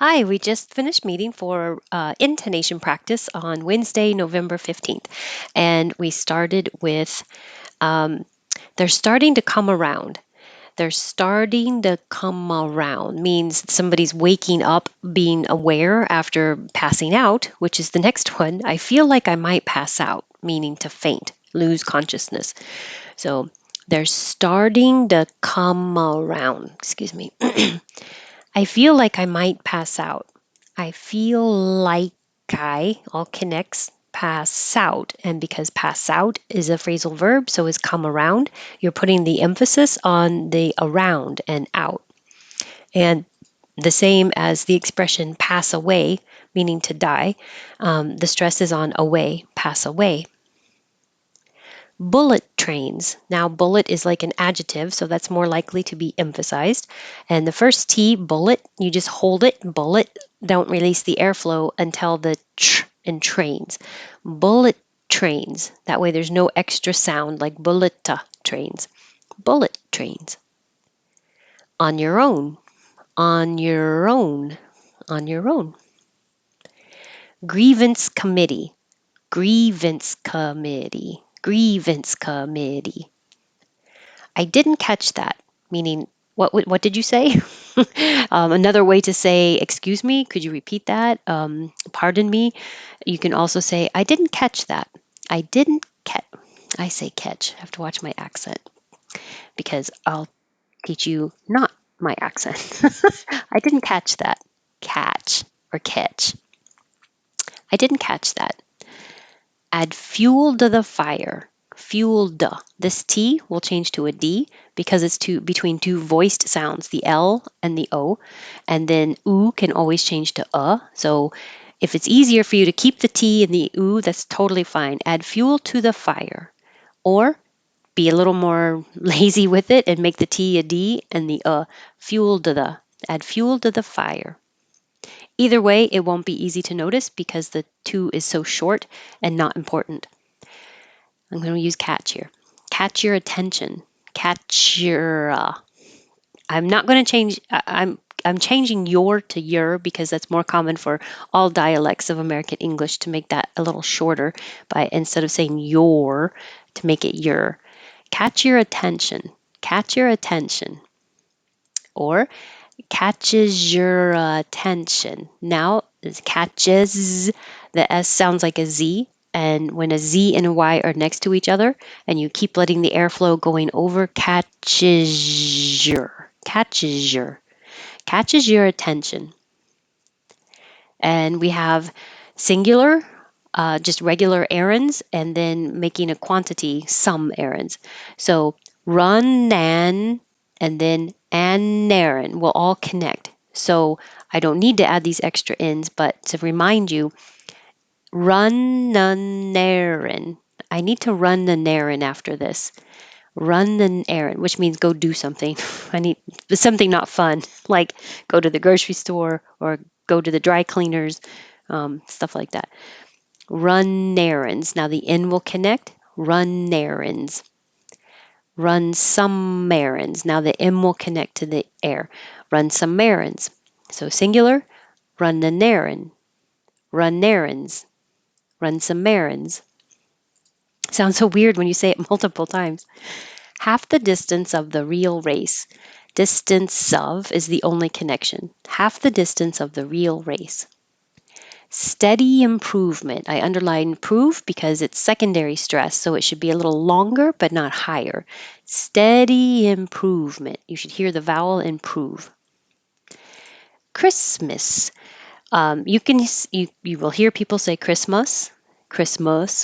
Hi, we just finished meeting for intonation practice on Wednesday, November 15th. And we started with um, they're starting to come around. They're starting to come around means somebody's waking up, being aware after passing out, which is the next one. I feel like I might pass out, meaning to faint, lose consciousness. So they're starting to come around. Excuse me. I feel like I might pass out. I feel like all connects pass out. And because pass out is a phrasal verb, so is come around, you're putting the emphasis on the around and out. And the same as the expression pass away, meaning to die, the stress is on away, pass away. Bullet trains. Now, bullet is like an adjective, so that's more likely to be emphasized. And the first T, bullet, you just hold it, bullet. Don't release the airflow until the tr in trains. Bullet trains. That way there's no extra sound like bulleta trains. Bullet trains. On your own. On your own. On your own. Grievance committee. Grievance committee. Grievance committee. I didn't catch that, meaning what did you say? Another way to say, excuse me, could you repeat that? Pardon me. You can also say, I didn't catch that. I didn't catch. I say catch. I have to watch my accent because I'll teach you not my accent. I didn't catch that. Catch or catch. I didn't catch that. Add fuel to the fire. Fueled. This T will change to a D because it's between two voiced sounds, the L and the O. And then oo can always change to So if it's easier for you to keep the T and the oo, that's totally fine. Add fuel to the fire. Or be a little more lazy with it and make the T a D and the fuel to the. Add fuel to the fire. Either way, it won't be easy to notice because the two is so short and not important. I'm going to use catch here. Catch your attention. Catch your. I'm not going to change. I'm changing your to your because that's more common for all dialects of American English to make that a little shorter by instead of saying your to make it your. Catch your attention. Catch your attention. Or catches your attention. Now, catches, the S sounds like a Z. And when a Z and a Y are next to each other, and you keep letting the airflow going over, catches your attention. And we have singular, just regular errands, and then making a quantity, some errands. So run and then an will all connect. So I don't need to add these extra ins, but to remind you, run an errand. I need to run an errand after this. Run an errand, which means go do something. I need something not fun, like go to the grocery store or go to the dry cleaners, stuff like that. Run errands. Now the N will connect. Run errands. Run some errands. Now the M will connect to the air. Run some errands. So singular, run an errand. Run errands. Run some errands. Sounds so weird when you say it multiple times. Half the distance of the real race. Distance of is the only connection. Half the distance of the real race. Steady improvement. I underline prove because it's secondary stress, so it should be a little longer but not higher. Steady improvement. You should hear the vowel improve. Christmas. You will hear people say Christmas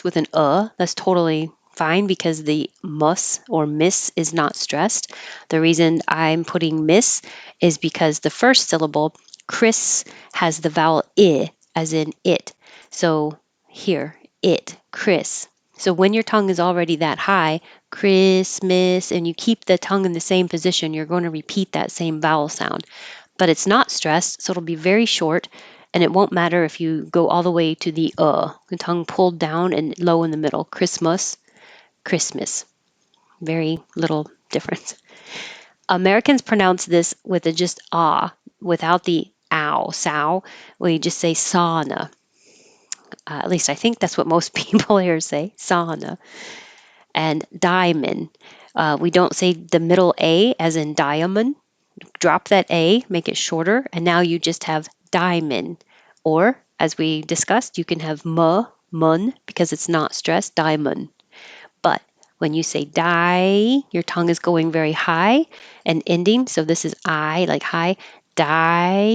with an That's totally fine because the mus or miss is not stressed. The reason I'm putting miss is because the first syllable, Chris, has the vowel I as in it. So here, it, Chris. So when your tongue is already that high, Christmas, and you keep the tongue in the same position, you're going to repeat that same vowel sound. But it's not stressed, so it'll be very short, and it won't matter if you go all the way to the tongue pulled down and low in the middle. Christmas, Christmas. Very little difference. Americans pronounce this with a just ah, without the ow. sow, we just say sauna. At least I think that's what most people here say, sauna. And diamond. We don't say the middle A as in diamond. Drop that A, make it shorter, and now you just have diamond. Or, as we discussed, you can have mun, because it's not stressed, diamond. But when you say die, your tongue is going very high and ending. So this is I, like high, die.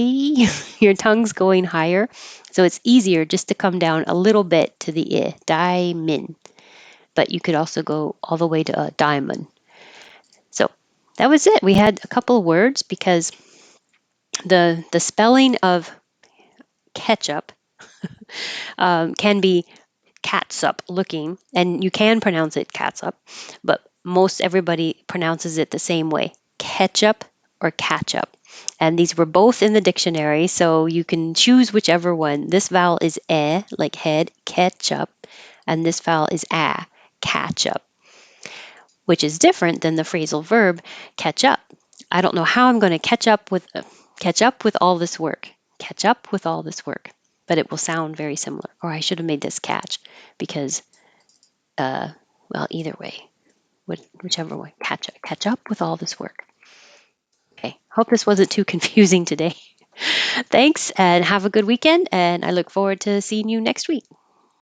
Your tongue's going higher. So it's easier just to come down a little bit to the I, diamond. But you could also go all the way to a diamond. So that was it. We had a couple of words because the spelling of ketchup can be catsup looking, and you can pronounce it catsup, but most everybody pronounces it the same way, ketchup or catchup. And these were both in the dictionary, so you can choose whichever one. This vowel is like head, ketchup, and this vowel is catchup, which is different than the phrasal verb catch up. I don't know how I'm going to catch up with all this work. Catch up with all this work, but it will sound very similar. Or I should have made this catch because, well, either way, whichever way, catch up with all this work. Okay, hope this wasn't too confusing today. Thanks and have a good weekend, and I look forward to seeing you next week.